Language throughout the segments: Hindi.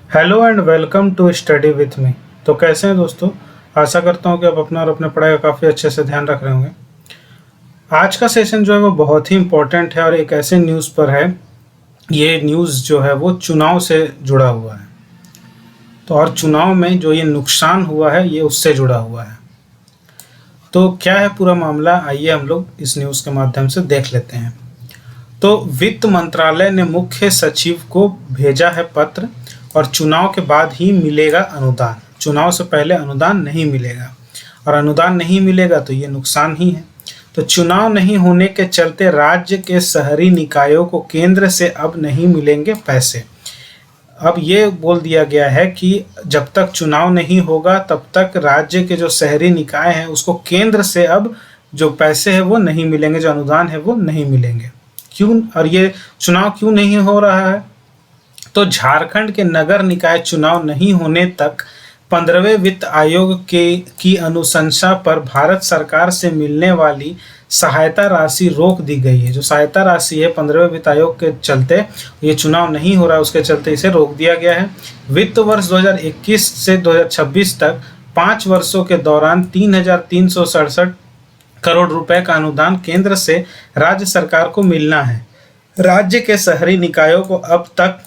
Hello and welcome to study with me. तो कैसे हैं दोस्तों? आशा करता हूं कि आप अपना और अपने पढ़ाई का काफ़ी अच्छे से ध्यान रख रहे होंगे। आज का सेशन जो है वो बहुत ही इम्पोर्टेंट है और एक ऐसे न्यूज़ पर है। ये न्यूज़ जो है वो चुनाव से जुड़ा हुआ है। तो और चुनाव में जो ये नुकसान हुआ है ये उससे जुड़ा हुआ है। तो क्या है पूरा मामला, आइए हम लोग इस न्यूज़ के माध्यम से देख लेते हैं। तो वित्त मंत्रालय ने मुख्य सचिव को भेजा है पत्र और चुनाव के बाद ही मिलेगा अनुदान। चुनाव से पहले अनुदान नहीं मिलेगा और अनुदान नहीं मिलेगा तो ये नुकसान ही है। तो चुनाव नहीं होने के चलते राज्य के शहरी निकायों को केंद्र से अब नहीं मिलेंगे पैसे। अब ये बोल दिया गया है कि जब तक चुनाव नहीं होगा तब तक राज्य के जो शहरी निकाय हैं उसको केंद्र से अब जो पैसे हैं वो नहीं मिलेंगे, जो अनुदान है वो नहीं मिलेंगे। क्यों? और ये चुनाव क्यों नहीं हो रहा है? तो झारखंड के नगर निकाय चुनाव नहीं होने तक 15वें वित्त आयोग की अनुशंसा पर भारत सरकार से मिलने वाली सहायता राशि रोक दी गई है। जो सहायता राशि है 15वें वित्त आयोग के चलते, ये चुनाव नहीं हो रहा है उसके चलते इसे रोक दिया गया है। वित्त वर्ष 2021 से 2026 तक 5 वर्षों के दौरान 3,367 करोड़ रुपए का अनुदान केंद्र से राज्य सरकार को मिलना है। राज्य के शहरी निकायों को अब तक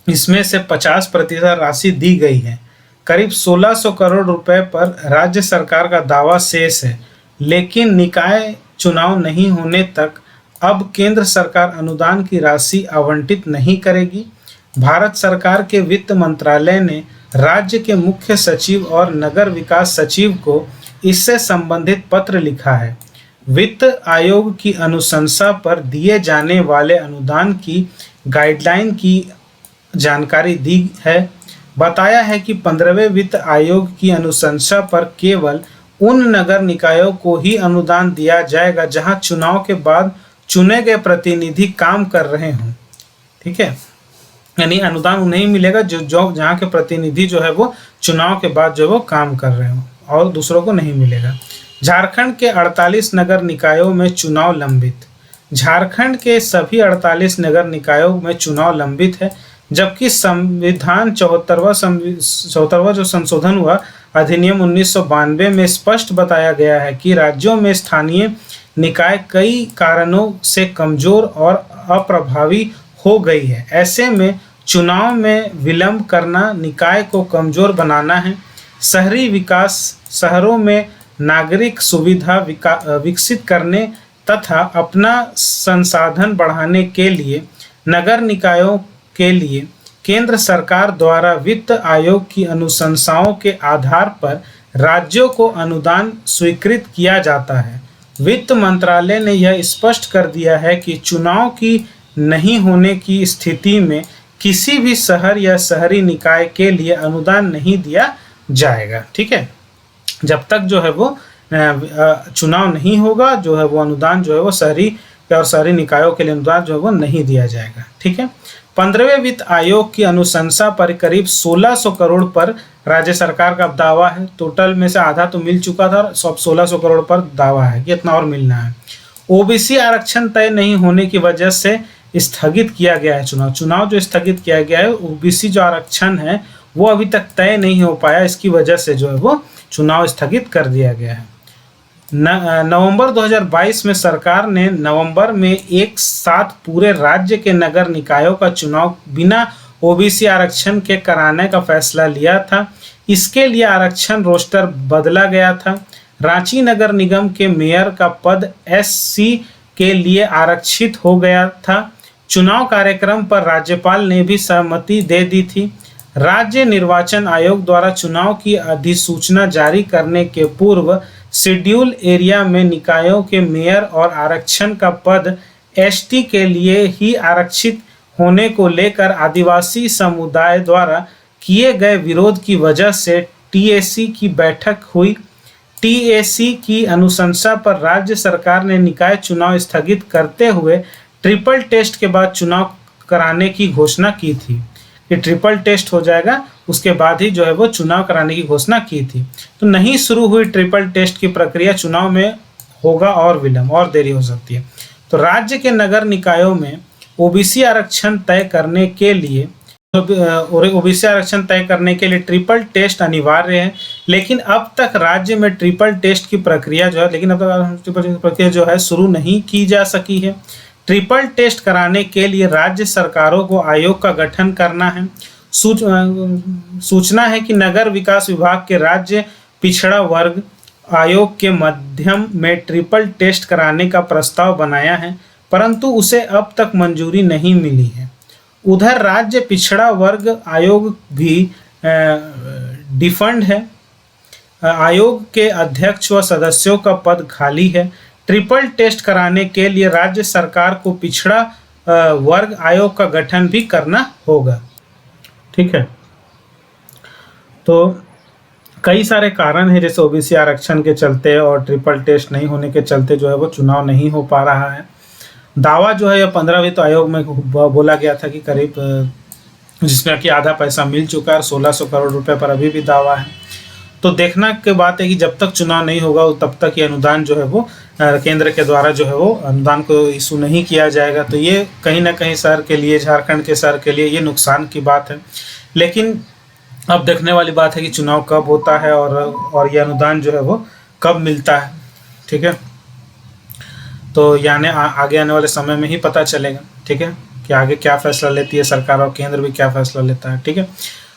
इसमें से 50% राशि दी गई है। करीब 1600 करोड़ रुपए पर राज्य सरकार का दावा शेष है, लेकिन निकाय चुनाव नहीं होने तक अब केंद्र सरकार अनुदान की राशि आवंटित नहीं करेगी। भारत सरकार के वित्त मंत्रालय ने राज्य के मुख्य सचिव और नगर विकास सचिव को इससे संबंधित पत्र लिखा है। वित्त आयोग की अनुशंसा पर दिए जाने वाले अनुदान की गाइडलाइन की जानकारी दी है। बताया है कि 15वें वित्त आयोग की अनुशंसा पर केवल उन नगर निकायों को ही अनुदान दिया जाएगा जहां चुनाव के बाद चुने गए प्रतिनिधि काम कर रहे हों। ठीक है, यानी अनुदान उन्हें मिलेगा जो जहाँ के प्रतिनिधि जो है वो चुनाव के बाद जो वो काम कर रहे हों, और दूसरों को नहीं मिलेगा। झारखंड के 48 नगर निकायों में चुनाव लंबित। झारखंड के सभी 48 नगर निकायों में चुनाव लंबित है, जबकि संविधान 74वां जो संशोधन हुआ अधिनियम 1992 में स्पष्ट बताया गया है कि राज्यों में स्थानीय निकाय कई कारणों से कमजोर और अप्रभावी हो गई है। ऐसे में चुनाव में विलंब करना निकाय को कमजोर बनाना है। शहरी विकास, शहरों में नागरिक सुविधा विकसित करने तथा अपना संसाधन बढ़ाने के लिए नगर निकायों के लिए केंद्र सरकार द्वारा वित्त आयोग की अनुशंसाओं के आधार पर राज्यों को अनुदान स्वीकृत किया जाता है। वित्त मंत्रालय ने यह स्पष्ट कर दिया है कि चुनाव की नहीं होने की स्थिति में किसी भी शहर या शहरी निकाय के लिए अनुदान नहीं दिया जाएगा। ठीक है, जब तक जो है वो चुनाव नहीं होगा जो है वो अनुदान जो है वो शहरी और शहरी निकायों के लिए अनुदान जो है वो नहीं दिया जाएगा। ठीक है, 15वें वित्त आयोग की अनुशंसा पर करीब 1600 करोड़ पर राज्य सरकार का दावा है। टोटल में से आधा तो मिल चुका था, सब 1600 करोड़ पर दावा है कि इतना और मिलना है। ओबीसी आरक्षण तय नहीं होने की वजह से स्थगित किया गया है चुनाव जो स्थगित किया गया है, ओबीसी जो आरक्षण है वो अभी तक तय नहीं हो पाया, इसकी वजह से जो है वो चुनाव स्थगित कर दिया गया है। नवंबर 2022 में सरकार ने नवंबर में एक साथ पूरे राज्य के नगर निकायों का चुनाव बिना ओबीसी आरक्षण के कराने का फैसला लिया था। इसके लिए आरक्षण रोस्टर बदला गया था। रांची नगर निगम के मेयर का पद एससी के लिए आरक्षित हो गया था। चुनाव कार्यक्रम पर राज्यपाल ने भी सहमति दे दी थी। राज्य निर्वाचन आयोग द्वारा चुनाव की अधिसूचना जारी करने के पूर्व शेड्यूल एरिया में निकायों के मेयर और आरक्षण का पद एसटी के लिए ही आरक्षित होने को लेकर आदिवासी समुदाय द्वारा किए गए विरोध की वजह से टीएसी की बैठक हुई। टीएसी की अनुशंसा पर राज्य सरकार ने निकाय चुनाव स्थगित करते हुए ट्रिपल टेस्ट के बाद चुनाव कराने की घोषणा की थी कि ट्रिपल टेस्ट हो जाएगा, उसके बाद ही जो है वो चुनाव कराने की घोषणा की थी। तो नहीं शुरू हुई ट्रिपल टेस्ट की प्रक्रिया, चुनाव में होगा और विलंब और देरी हो सकती है। तो राज्य के नगर निकायों में ओबीसी आरक्षण तय करने के लिए और ओबीसी आरक्षण तय करने के लिए ट्रिपल टेस्ट अनिवार्य है, लेकिन अब तक राज्य में ट्रिपल टेस्ट की प्रक्रिया जो है ट्रिपल टेस्ट की प्रक्रिया जो है शुरू नहीं की जा सकी है। ट्रिपल टेस्ट कराने के लिए राज्य सरकारों को आयोग का गठन करना है। सूचना है कि नगर विकास विभाग के राज्य पिछड़ा वर्ग आयोग के माध्यम में ट्रिपल टेस्ट कराने का प्रस्ताव बनाया है, परंतु उसे अब तक मंजूरी नहीं मिली है। उधर राज्य पिछड़ा वर्ग आयोग भी डिफंड है। आयोग के अध्यक्ष व सदस्यों का पद खाली है। ट्रिपल टेस्ट कराने के लिए राज्य सरकार को पिछड़ा वर्ग आयोग का गठन भी करना होगा। ठीक है, तो कई सारे कारण हैं, जैसे ओबीसी आरक्षण के चलते और ट्रिपल टेस्ट नहीं होने के चलते जो है वो चुनाव नहीं हो पा रहा है। दावा जो है यह 15 वित्त आयोग में बोला गया था कि करीब जिसमें कि आधा पैसा मिल चुका है, 1600 करोड़ रुपए पर अभी भी दावा है। तो देखना के बात है कि जब तक चुनाव नहीं होगा तब तक ये अनुदान जो है वो केंद्र के द्वारा जो है वो अनुदान को इशू नहीं किया जाएगा। तो ये कहीं ना कहीं शहर के लिए, झारखंड के शहर के लिए ये नुकसान की बात है। लेकिन अब देखने वाली बात है कि चुनाव कब होता है और ये अनुदान जो है वो कब मिलता है। ठीक है, तो यानी आगे आने वाले समय में ही पता चलेगा। ठीक है, कि आगे क्या फैसला लेती है सरकार और केंद्र भी क्या फैसला लेता है। ठीक है,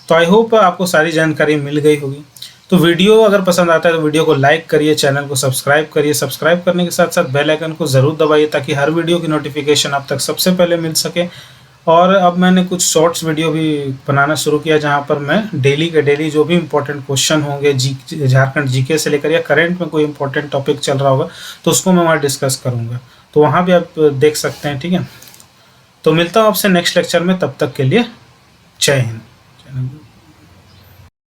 तो आई होप आपको सारी जानकारी मिल गई होगी। तो वीडियो अगर पसंद आता है तो वीडियो को लाइक करिए, चैनल को सब्सक्राइब करिए। सब्सक्राइब करने के साथ साथ बेल आइकन को ज़रूर दबाइए ताकि हर वीडियो की नोटिफिकेशन आप तक सबसे पहले मिल सके। और अब मैंने कुछ शॉर्ट्स वीडियो भी बनाना शुरू किया जहां पर मैं डेली के डेली जो भी इंपॉर्टेंट क्वेश्चन होंगे झारखंड जीके से लेकर या करंट में कोई इंपॉर्टेंट टॉपिक चल रहा होगा तो उसको मैं वहाँ डिस्कस करूँगा, तो वहाँ भी आप देख सकते हैं। ठीक है, तो मिलता हूँ आपसे नेक्स्ट लेक्चर में, तब तक के लिए जय हिंद।